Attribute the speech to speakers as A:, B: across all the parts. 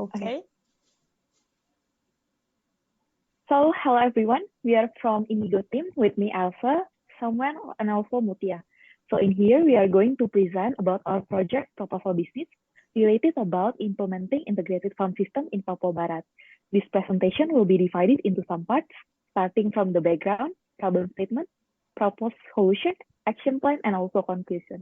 A: Okay.
B: So, hello everyone. We are from Indigo Team with me, Alpha, Samuel, and also Mutia. So, in here, we are going to present about our project Papua Business related about implementing integrated farm system in Papua Barat. This presentation will be divided into some parts, starting from the background, problem statement, proposed solution, action plan, and also conclusion.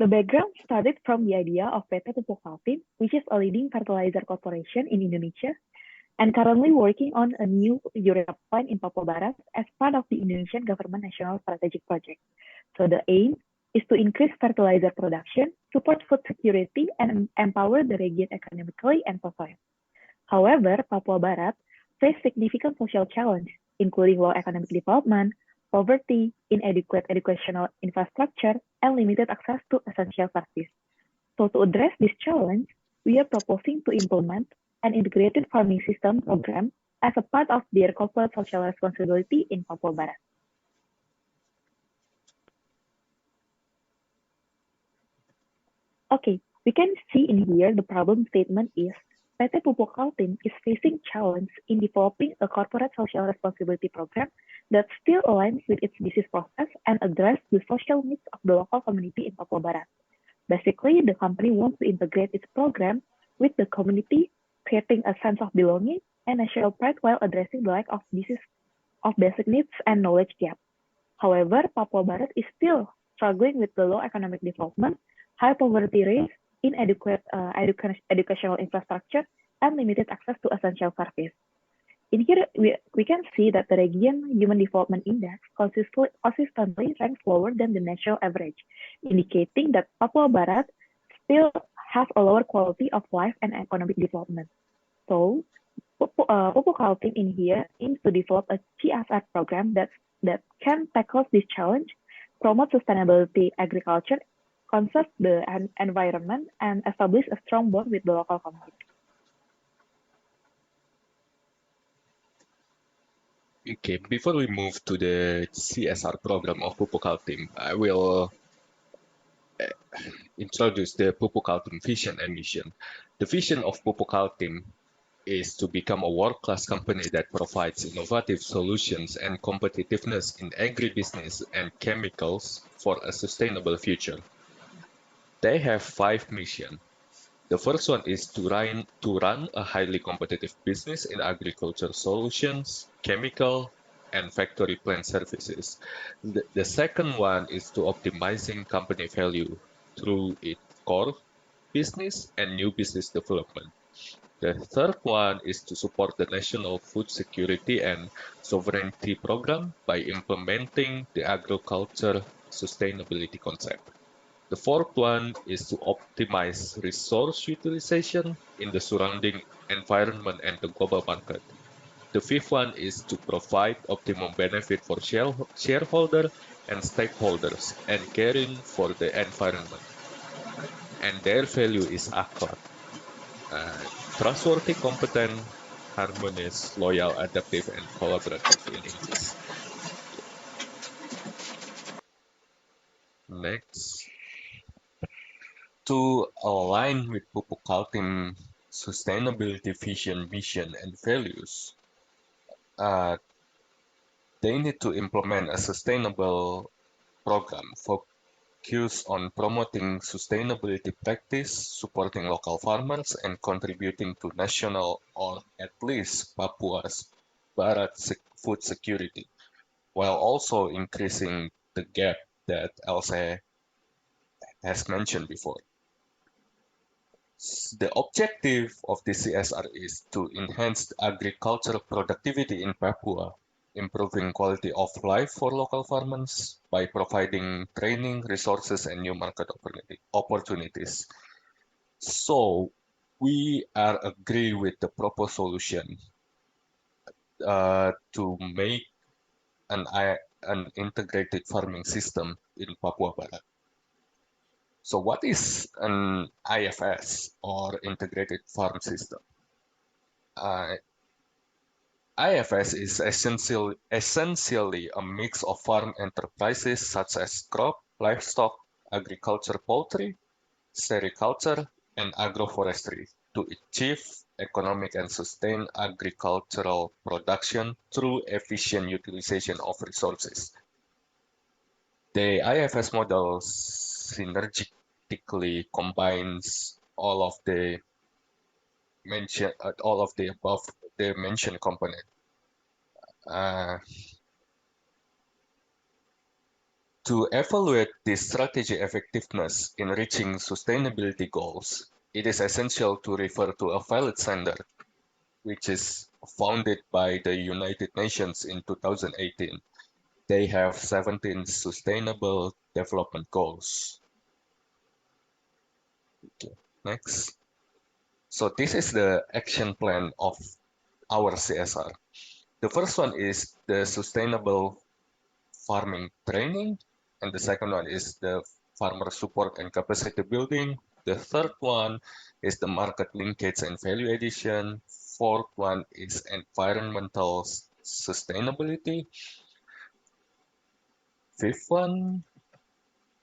B: The background started from the idea of PT Pupuk Kaltim, which is a leading fertilizer corporation in Indonesia, and currently working on a new urea plant in Papua Barat as part of the Indonesian government national strategic project. So the aim is to increase fertilizer production, support food security, and empower the region economically and socially. However, Papua Barat faced significant social challenges, including low economic development, poverty, inadequate educational infrastructure, and limited access to essential services. So to address this challenge, we are proposing to implement an integrated farming system program as a part of their corporate social responsibility in Papua Barat. Okay, we can see in here the problem statement is PT Pupuk Kaltim is facing challenge in developing a corporate social responsibility program that still aligns with its business process and address the social needs of the local community in Papua Barat. Basically, the company wants to integrate its program with the community, creating a sense of belonging and national pride while addressing the lack of basic needs and knowledge gap. However, Papua Barat is still struggling with the low economic development, high poverty rates, inadequate educational infrastructure, and limited access to essential services. In here, we can see that the region Human Development Index consistently ranks lower than the national average, indicating that Papua Barat still has a lower quality of life and economic development. So, Pupuk Kaltim in here aims to develop a CSR program that can tackle this challenge, promote sustainability agriculture, conserve the environment, and establish a strong bond with the local community.
C: Okay, before we move to the CSR program of Pupuk Kaltim, I will introduce the Pupuk Kaltim vision and mission. The vision of Pupuk Kaltim is to become a world-class company that provides innovative solutions and competitiveness in agribusiness and chemicals for a sustainable future. They have 5 missions. The first one is to run a highly competitive business in agriculture solutions, chemical, and factory plant services. The second one is to optimizing company value through its core business and new business development. The third one is to support the national food security and sovereignty program by implementing the agriculture sustainability concept. The fourth one is to optimize resource utilization in the surrounding environment and the global market. The fifth one is to provide optimum benefit for shareholder and stakeholders and caring for the environment. And their value is akhlak, trustworthy, competent, harmonious, loyal, adaptive, and collaborative in English. Next. To align with Pupuk Kaltim sustainability vision, mission, and values, they need to implement a sustainable program focused on promoting sustainability practice, supporting local farmers, and contributing to national or at least Papua's Barat food security, while also increasing the gap that Elsa has mentioned before. The objective of the CSR is to enhance agricultural productivity in Papua, improving quality of life for local farmers by providing training, resources, and new market opportunities. So, we are agree with the proposed solution to make an integrated farming system in Papua Barat. So what is an IFS or integrated farm system? IFS is essentially a mix of farm enterprises such as crop, livestock, agriculture poultry, sericulture, and agroforestry to achieve economic and sustained agricultural production through efficient utilization of resources. The IFS model synergistically combines all of the above the mentioned component. To evaluate the strategy effectiveness in reaching sustainability goals, it is essential to refer to a valid standard, which is founded by the United Nations in 2018. They have 17 Sustainable Development Goals. Okay, next. So this is the action plan of our CSR. The first one is the Sustainable Farming Training, and the second one is the Farmer Support and Capacity Building. The third one is the Market Linkage and Value Addition. Fourth one is Environmental Sustainability. Fifth one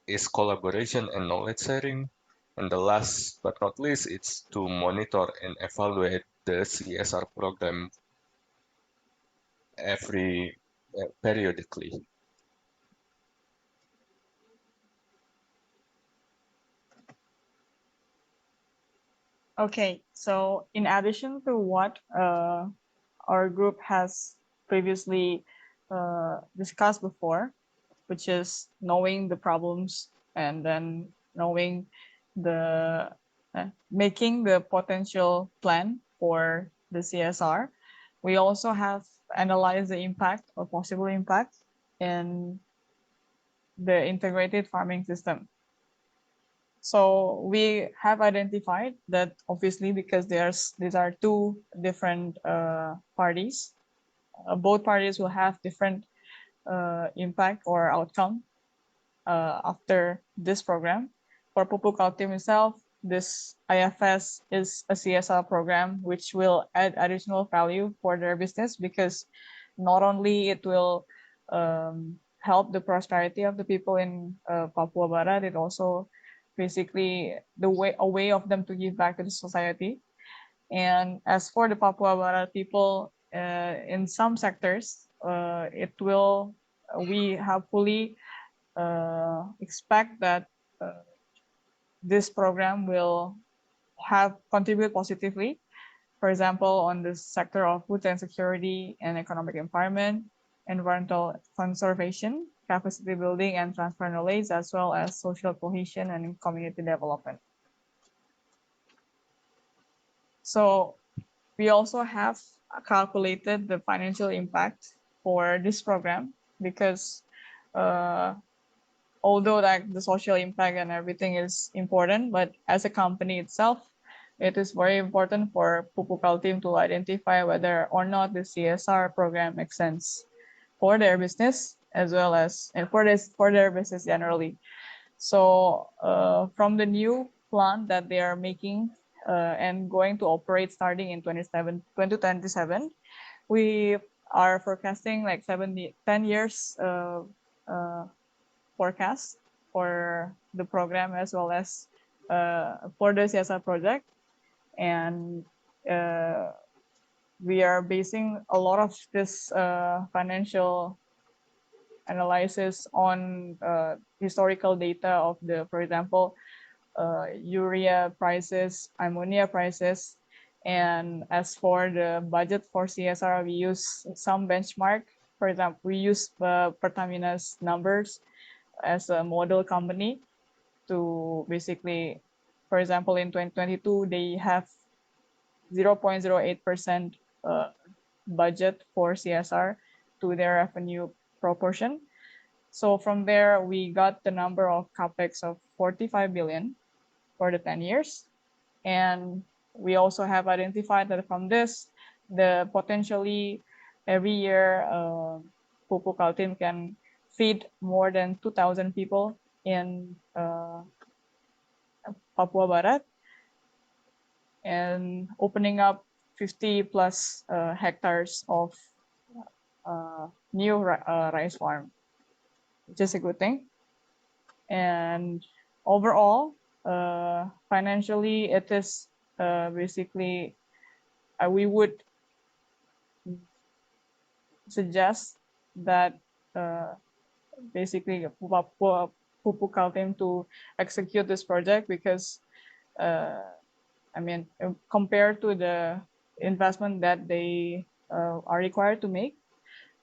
C: is Collaboration and Knowledge Sharing. And the last but not least, it's to monitor and evaluate the CSR program periodically.
A: Okay, so in addition to what our group has previously discussed before, which is knowing the problems and then knowing the making the potential plan for the CSR, we also have analyzed the impact or possible impact in the integrated farming system. So we have identified that obviously because these are two different parties, both parties will have different impact or outcome after this program. For Pupuk Kaltim itself, this IFS is a CSR program which will add additional value for their business because not only it will help the prosperity of the people in Papua Barat, it also basically a way of them to give back to the society. And as for the Papua Barat people, in some sectors, we have fully expect that this program will contribute positively. For example, on the sector of food and security and economic empowerment, environmental conservation, capacity building and transfer knowledge, as well as social cohesion and community development. So we also have calculated the financial impact for this program because although like the social impact and everything is important, but as a company itself, it is very important for Pupuk Kaltim to identify whether or not the CSR program makes sense for their business as well as and for their business generally. So from the new plan that they are making and going to operate starting in 2027, we are forecasting like 10 years forecast for the program as well as for the CSR project. And we are basing a lot of this financial analysis on historical data of for example, urea prices, ammonia prices. And as for the budget for CSR, we use some benchmark. For example, we use Pertamina's numbers as a model company to basically, for example, in 2022, they have 0.08% budget for CSR to their revenue proportion. So from there, we got the number of capex of 45 billion for the 10 years. And we also have identified that from this, the potentially every year, Pupuk Kaltim can feed more than 2,000 people in Papua Barat and opening up 50 plus hectares of new rice farm, which is a good thing. And overall, financially, it is basically we would suggest that basically Pupuk Kaltim to execute this project because I mean, compared to the investment that they are required to make,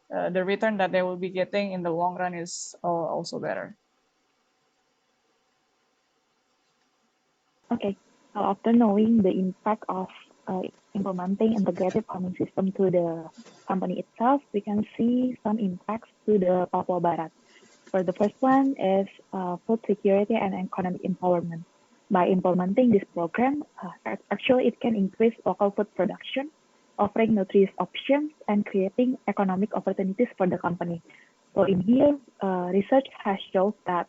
A: the return that they will be getting in the long run is also better.
B: Okay, after knowing the impact of implementing integrated farming system to the company itself, we can see some impacts to the Papua Barat. For the first one is food security and economic empowerment. By implementing this program, actually it can increase local food production, offering nutritious options and creating economic opportunities for the company. So in here, research has shown that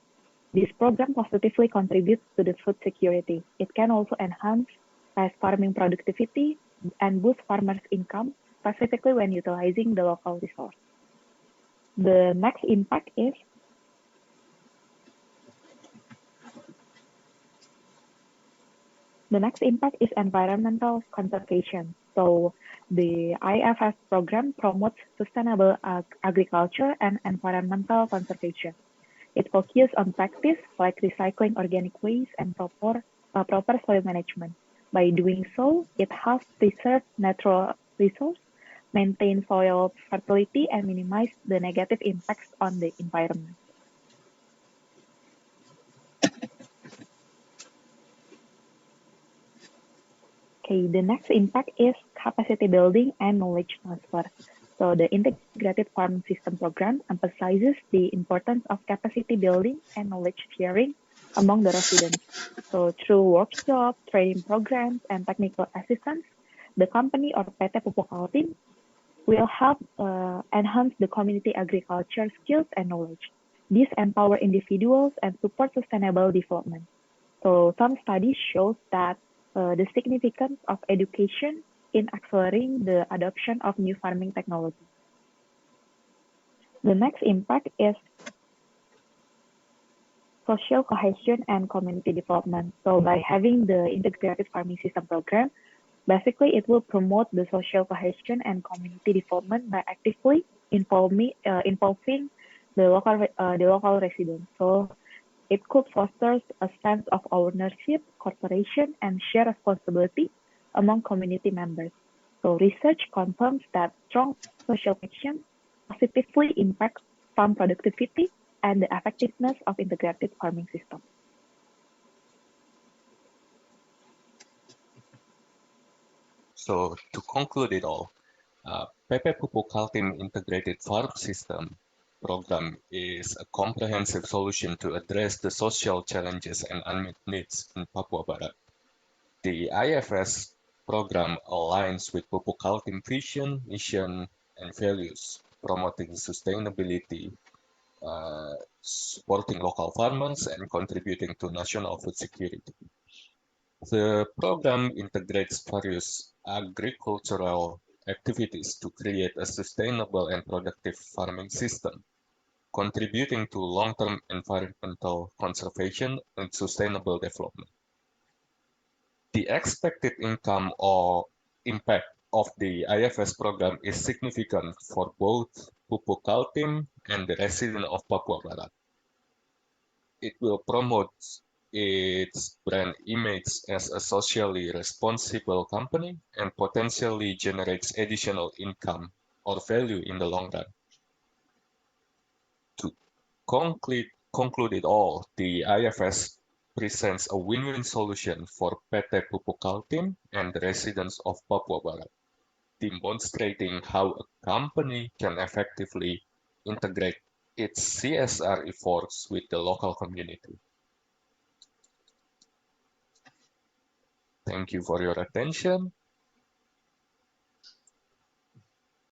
B: this program positively contributes to the food security. It can also enhance rice farming productivity and boost farmers' income, specifically when utilizing the local resource. The next impact is environmental conservation. So the IFS program promotes sustainable agriculture and environmental conservation. It focuses on practice like recycling organic waste and proper soil management. By doing so, it helps preserve natural resources, maintain soil fertility, and minimize the negative impacts on the environment. Okay, the next impact is capacity building and knowledge transfer. So the integrated farming system program emphasizes the importance of capacity building and knowledge sharing among the residents. So through workshops, training programs, and technical assistance, the company or PT Pupuk Kaltim will help enhance the community agriculture skills and knowledge. These empower individuals and support sustainable development. So some studies show that the significance of education in accelerating the adoption of new farming technology. The next impact is social cohesion and community development. So by having the integrated farming system program, basically it will promote the social cohesion and community development by actively involving the local residents. So it could foster a sense of ownership, cooperation, and shared responsibility among community members. So research confirms that strong social action positively impact farm productivity and the effectiveness of integrated farming system.
C: So to conclude it all, PP Pupuk Kaltim Integrated Farm System program is a comprehensive solution to address the social challenges and unmet needs in Papua Barat. The IFS program aligns with Pupuk Kaltim vision, mission, and values, promoting sustainability, supporting local farmers, and contributing to national food security. The program integrates various agricultural activities to create a sustainable and productive farming system, contributing to long-term environmental conservation and sustainable development. The expected income or impact of the IFS program is significant for both Pupuk Kaltim and the residents of Papua Barat. It will promote its brand image as a socially responsible company and potentially generates additional income or value in the long run. To conclude it all, the IFS presents a win-win solution for PT Pupuk Kaltim and the residents of Papua Barat, demonstrating how a company can effectively integrate its CSR efforts with the local community. Thank you for your attention.